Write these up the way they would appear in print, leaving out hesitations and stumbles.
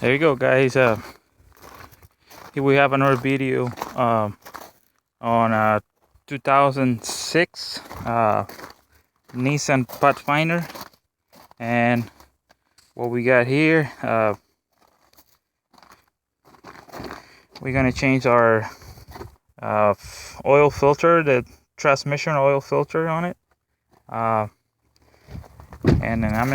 There you go, guys. Here we have another video on 2006 Nissan Pathfinder, and what we got here, we're gonna change our oil filter, the transmission oil filter on it, and then I'm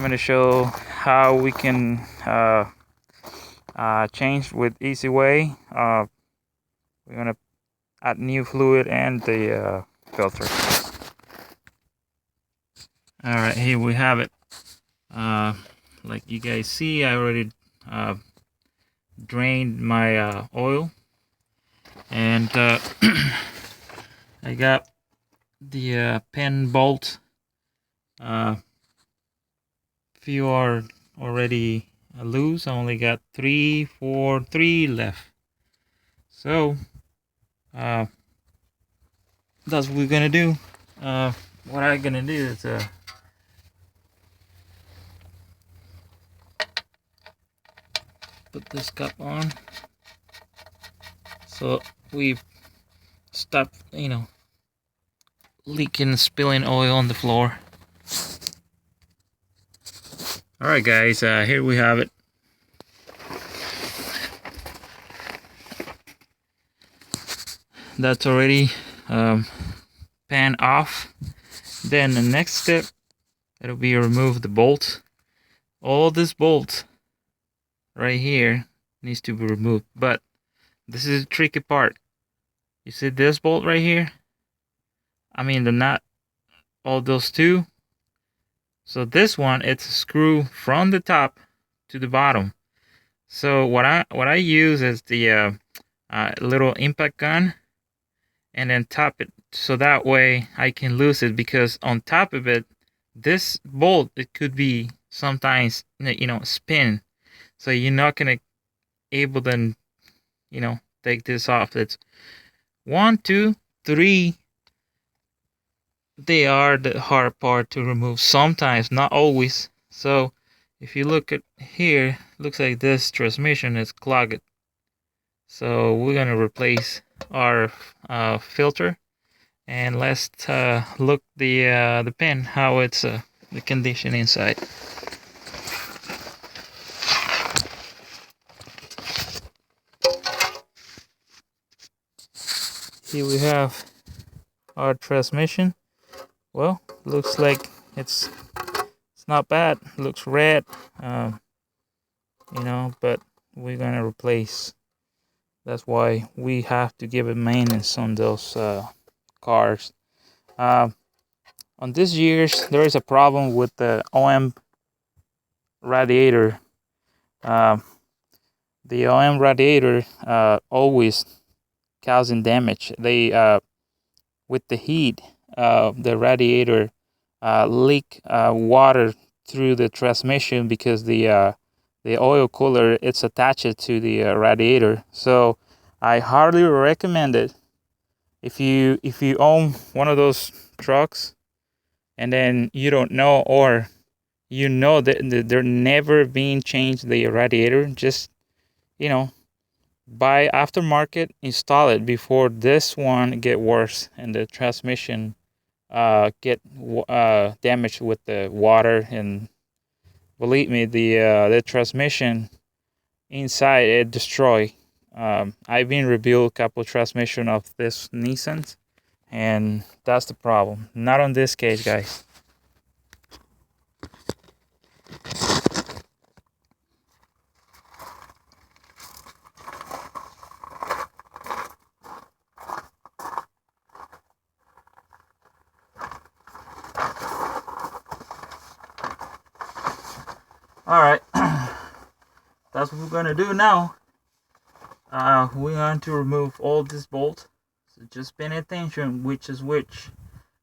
gonna show how we can change with easy way. We're gonna add new fluid and the filter. All right, here we have it. Like you guys see, I already drained my oil, and I got the pen bolt. Few are already loose. I only got 3 left. So that's what we're gonna do. What I'm gonna do is put this cup on, so we stop, leaking, spilling oil on the floor. All right, guys, here we have it. That's already pan off. Then the next step, it'll be remove the bolt. All this bolt right here needs to be removed, but this is the tricky part. You see this bolt right here? I mean the nut, all those two. So this one, it's a screw from the top to the bottom. So what I use is the little impact gun, and then top it, so that way I can lose it, because on top of it, this bolt, it could be sometimes spin, so you're not gonna able then take this off. It's 1, 2, 3. They are the hard part to remove sometimes, not always. So if you look at here, looks like this transmission is clogged. So we're gonna replace our filter, and let's look the pen, how it's the condition inside. Here we have our transmission. Well, looks like it's not bad. Looks red, but we're gonna replace. That's why we have to give it maintenance on those cars. On this year's, there is a problem with the OM radiator. The OM radiator always causing damage. They with the heat, the radiator leak water through the transmission, because the oil cooler, it's attached to the radiator. So I highly recommend it. If you own one of those trucks and then you don't know, or that they're never being changed the radiator, just buy aftermarket, install it before this one get worse and the transmission get damaged with the water. And believe me, the transmission inside, it destroy. I've been rebuilt a couple transmission of this Nissan, and that's the problem. Not on this case, guys. All right, that's what we're gonna do now. We're going to remove all this bolt. So just pay attention which is which,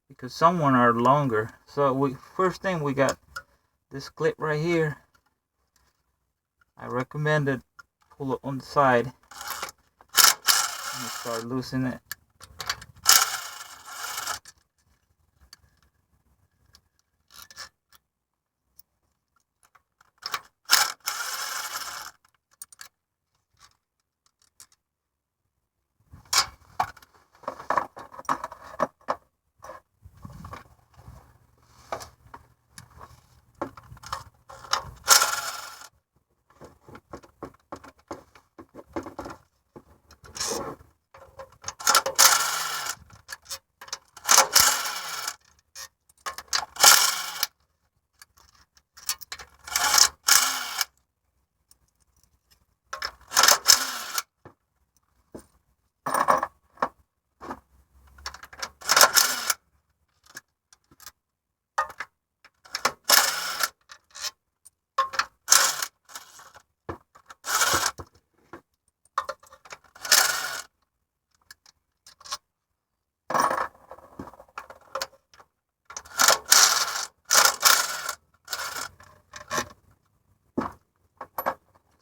because some one are longer. So first thing, we got this clip right here. I recommend it, pull it on the side and start loosening it.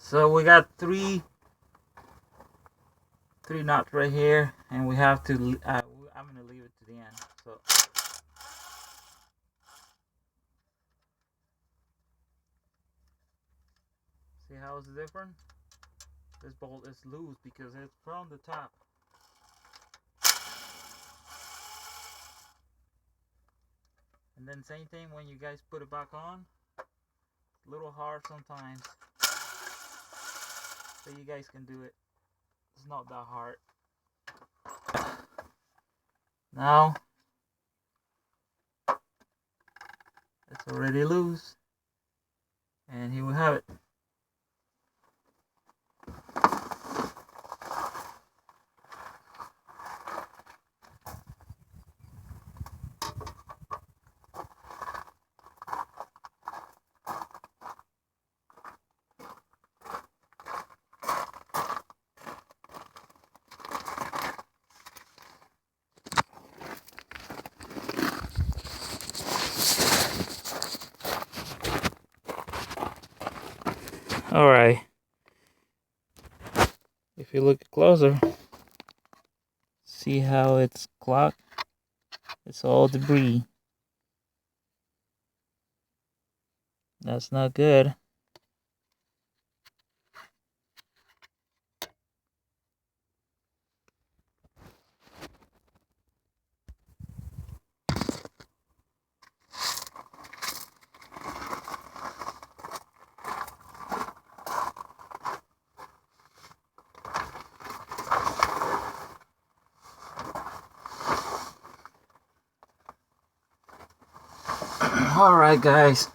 So we got three knots right here, and we have to I'm gonna leave it to the end. So see how it's different? This bolt is loose because it's from the top. And then same thing when you guys put it back on. A little hard sometimes. So you guys can do it. It's not that hard. Now it's already loose. And here we have it. Alright. If you look closer, see how it's clogged? It's all debris. That's not good. Alright guys,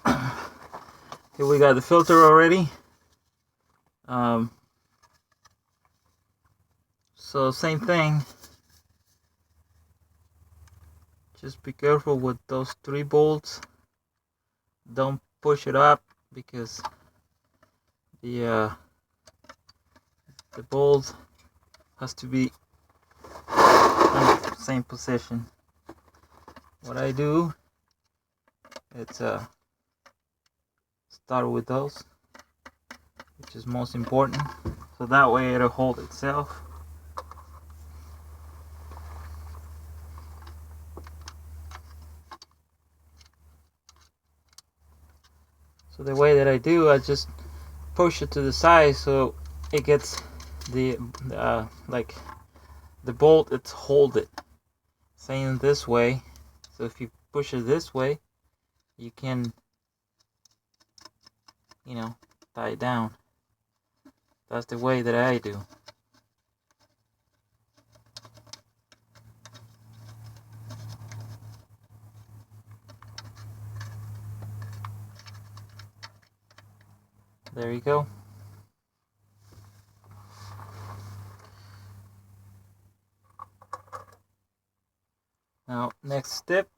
here we got the filter already. So same thing, just be careful with those 3 bolts. Don't push it up because the bolt has to be in the same position. What I do, it's start with those, which is most important, so that way it'll hold itself. So the way that I do, I just push it to the side so it gets the like the bolt, it's hold it. Same this way. So if you push it this way, you can, you know, tie it down. That's the way that I do. There you go. Now, next step,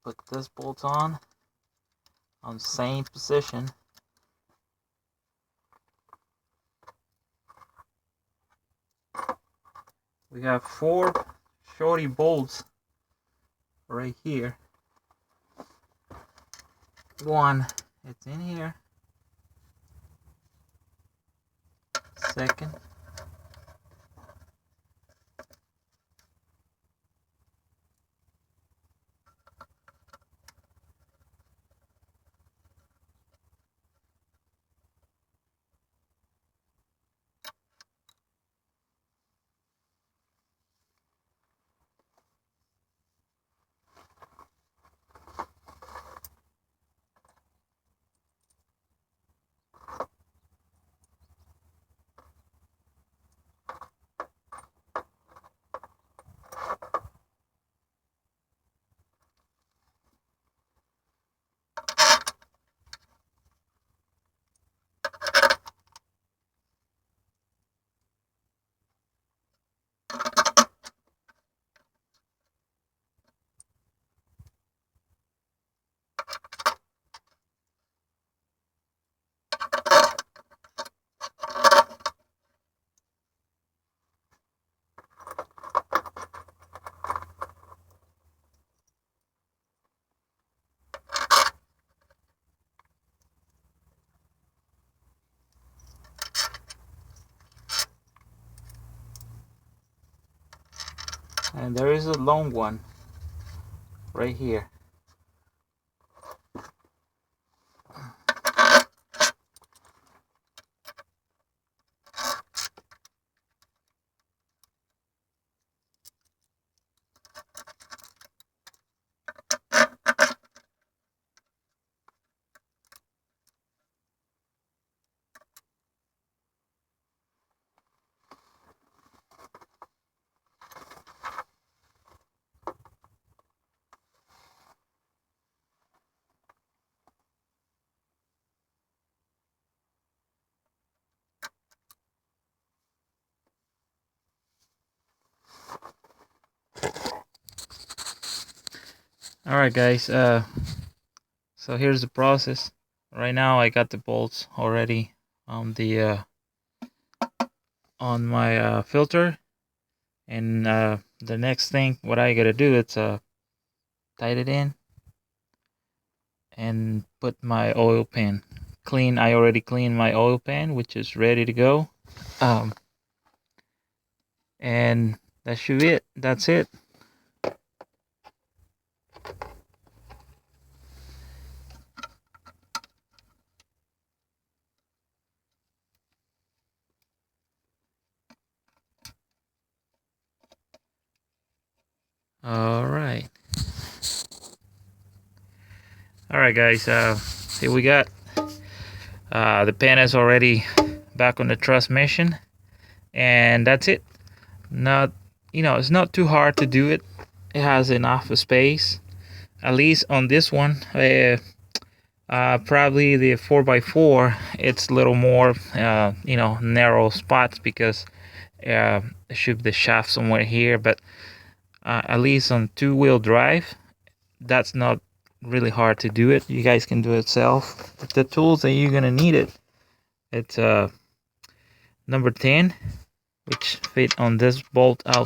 put this bolt on same position. We have 4 shorty bolts right here. One, it's in here. Second. and there is a long one right here. Alright guys, so here's the process. Right now I got the bolts already on the on my filter, and the next thing what I gotta do is tight it in and put my oil pan. I already cleaned my oil pan, which is ready to go. And that should be it. That's it. Alright guys, here we got the pan is already back on the transmission, and that's it. Not, it's not too hard to do it. It has enough space, at least on this one. Probably the 4x4, it's a little more narrow spots, because there should be the shaft somewhere here, but at least on two-wheel drive, that's not really hard to do it. You guys can do it yourself. But the tools that you're gonna need it's number 10, which fit on this bolt out